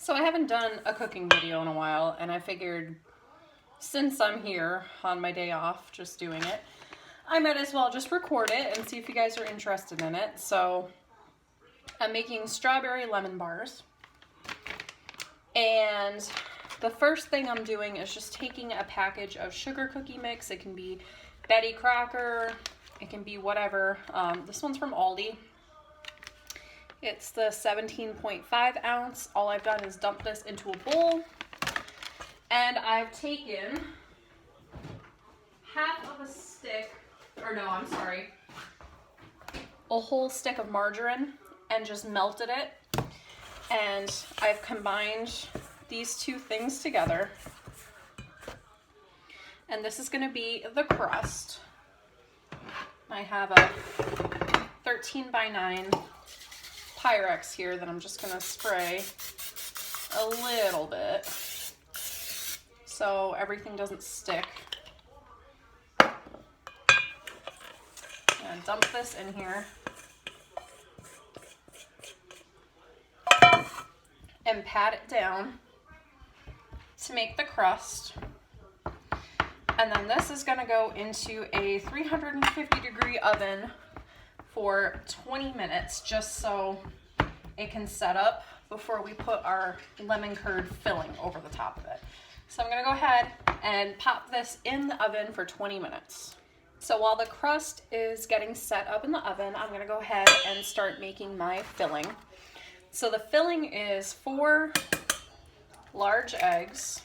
So I haven't done a cooking video in a while, and I figured since I'm here on my day off just doing it, I might as well just record it and see if you guys are interested in it. So I'm making strawberry lemon bars, and the first thing I'm doing is just taking a package of sugar cookie mix. It can be Betty Crocker, it can be whatever. This one's from Aldi. It's the 17.5 ounce. All I've done is dump this into a bowl, and I've taken a whole stick of margarine and just melted it. And I've combined these two things together. And this is going to be the crust. I have a 13x9 Pyrex here that I'm just going to spray a little bit so everything doesn't stick. And dump this in here and pat it down to make the crust. And then this is going to go into a 350 degree oven for 20 minutes just so it can set up before we put our lemon curd filling over the top of it. So I'm going to go ahead and pop this in the oven for 20 minutes. So while the crust is getting set up in the oven, I'm going to go ahead and start making my filling. So the filling is 4 large eggs,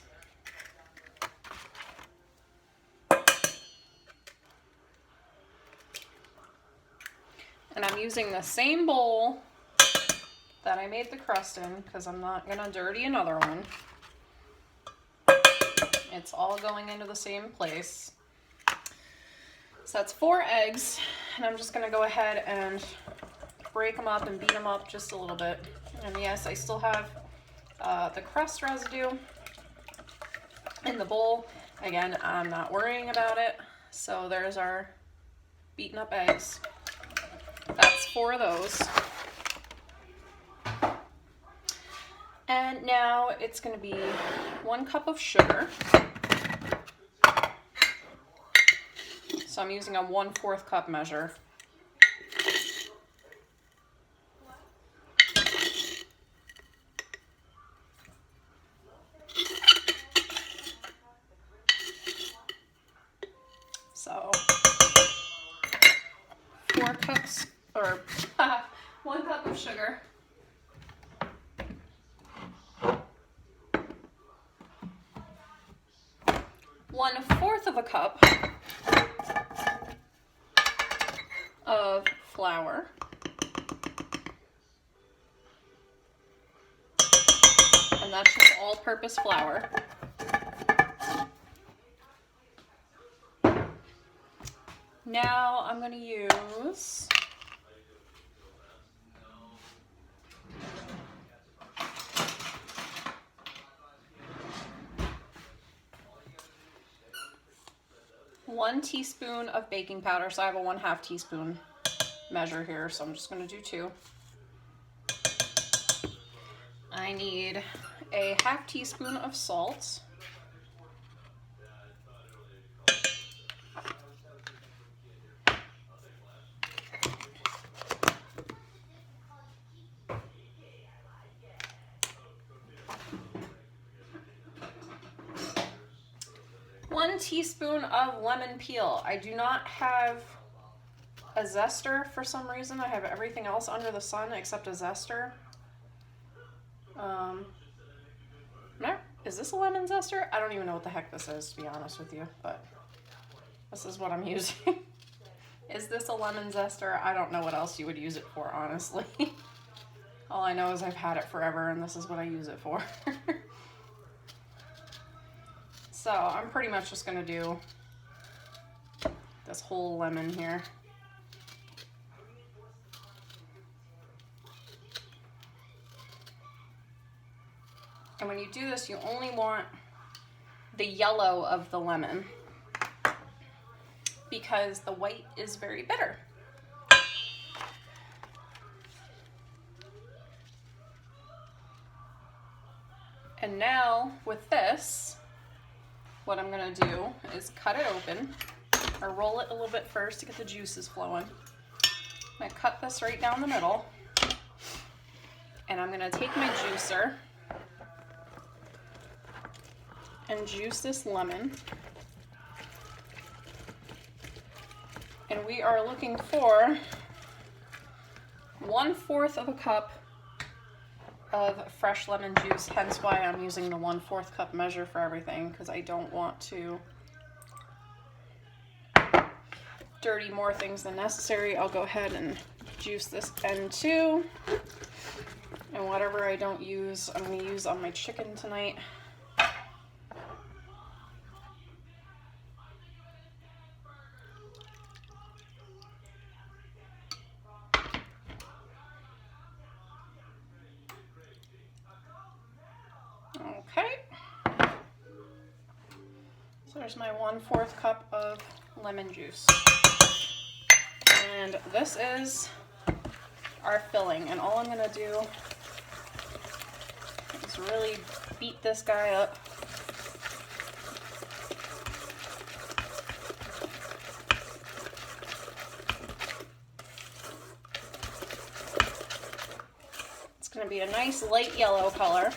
and I'm using the same bowl that I made the crust in because I'm not going to dirty another one. It's all going into the same place. So that's 4 eggs, and I'm just going to go ahead and break them up and beat them up just a little bit. And yes, I still have the crust residue in the bowl. Again, I'm not worrying about it. So there's our beaten up eggs. That's 4 of those. And now it's going to be 1 cup of sugar. So I'm using a 1/4 cup measure. So 4 cups, or 1 cup of sugar. 1/4 of a cup of flour. And that's just all-purpose flour. Now I'm going to use 1 teaspoon of baking powder. So I have a 1/2 teaspoon measure here, so I'm just going to do 2. I need a 1/2 teaspoon of salt. One teaspoon of lemon peel. I do not have a zester for some reason. I have everything else under the sun except a zester. Is this a lemon zester? I don't even know what the heck this is, to be honest with you, but this is what I'm using. Is this a lemon zester? I don't know what else you would use it for, honestly. All I know is I've had it forever, and this is what I use it for. So I'm pretty much just going to do this whole lemon here. And when you do this, you only want the yellow of the lemon because the white is very bitter. And now with this, what I'm gonna do is cut it open, or roll it a little bit first to get the juices flowing. I'm gonna cut this right down the middle, and I'm gonna take my juicer and juice this lemon. And we are looking for 1/4 of a cup of fresh lemon juice, hence why I'm using the 1/4 cup measure for everything, because I don't want to dirty more things than necessary. I'll go ahead and juice this end too. And whatever I don't use, I'm going to use on my chicken tonight. Okay, so there's my 1/4 cup of lemon juice. And this is our filling, and all I'm gonna do is really beat this guy up. It's gonna be a nice light yellow color.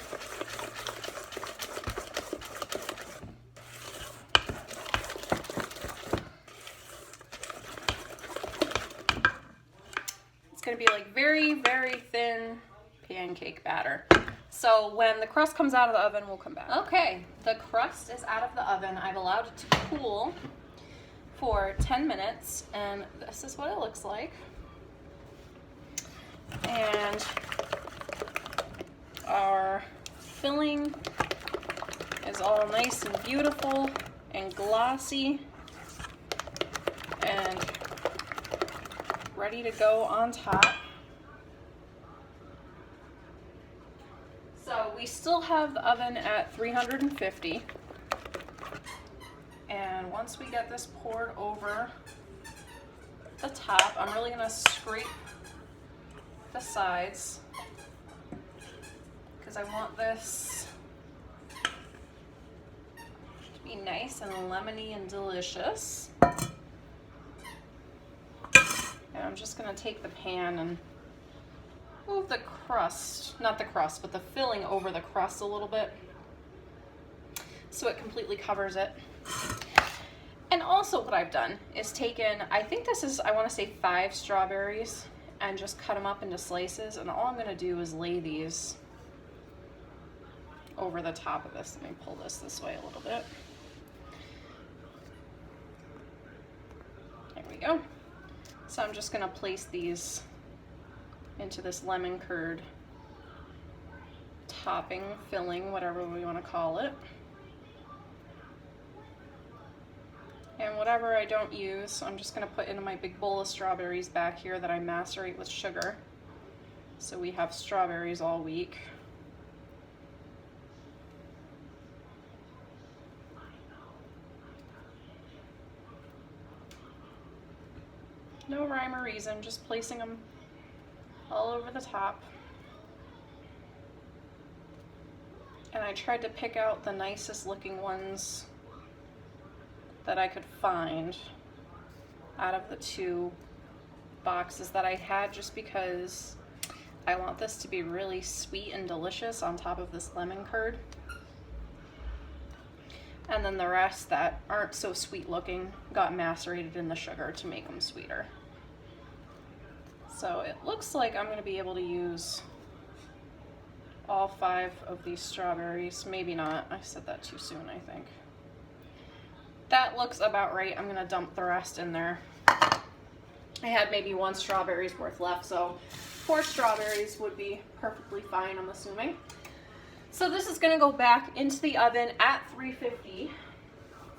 Going to be like very, very thin pancake batter. So when the crust comes out of the oven, we'll come back. Okay, the crust is out of the oven. I've allowed it to cool for 10 minutes, and this is what it looks like. And our filling is all nice and beautiful and glossy and ready to go on top. So we still have the oven at 350. And once we get this poured over the top, I'm really gonna scrape the sides because I want this to be nice and lemony and delicious. And I'm just gonna take the pan and move the crust, not the crust, but the filling over the crust a little bit so it completely covers it. And also what I've done is taken, I think this is, I wanna say 5 strawberries, and just cut them up into slices, and all I'm gonna do is lay these over the top of this. Let me pull this way a little bit. There we go. So I'm just gonna place these into this lemon curd topping, filling, whatever we wanna call it. And whatever I don't use, I'm just gonna put into my big bowl of strawberries back here that I macerate with sugar. So we have strawberries all week. No rhyme or reason, just placing them all over the top. And I tried to pick out the nicest looking ones that I could find out of the 2 boxes that I had, just because I want this to be really sweet and delicious on top of this lemon curd. And then the rest that aren't so sweet looking got macerated in the sugar to make them sweeter. So it looks like I'm going to be able to use all 5 of these strawberries. Maybe not. I said that too soon, I think. That looks about right. I'm going to dump the rest in there. I had maybe 1 strawberry's worth left, so 4 strawberries would be perfectly fine, I'm assuming. So this is going to go back into the oven at 350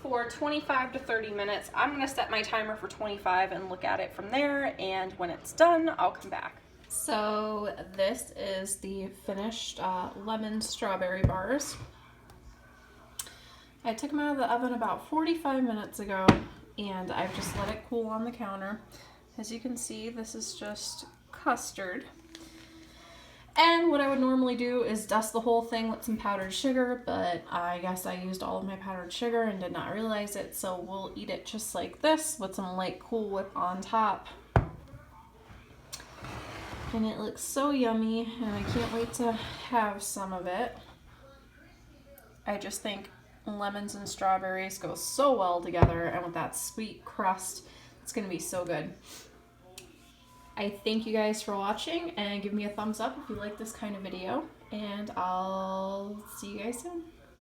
for 25 to 30 minutes. I'm going to set my timer for 25 and look at it from there, and when it's done, I'll come back. So this is the finished lemon strawberry bars. I took them out of the oven about 45 minutes ago, and I've just let it cool on the counter. As you can see, this is just custard. And what I would normally do is dust the whole thing with some powdered sugar, but I guess I used all of my powdered sugar and did not realize it, so we'll eat it just like this with some light Cool Whip on top. And it looks so yummy, and I can't wait to have some of it. I just think lemons and strawberries go so well together, and with that sweet crust, it's going to be so good. I thank you guys for watching, and give me a thumbs up if you like this kind of video, and I'll see you guys soon.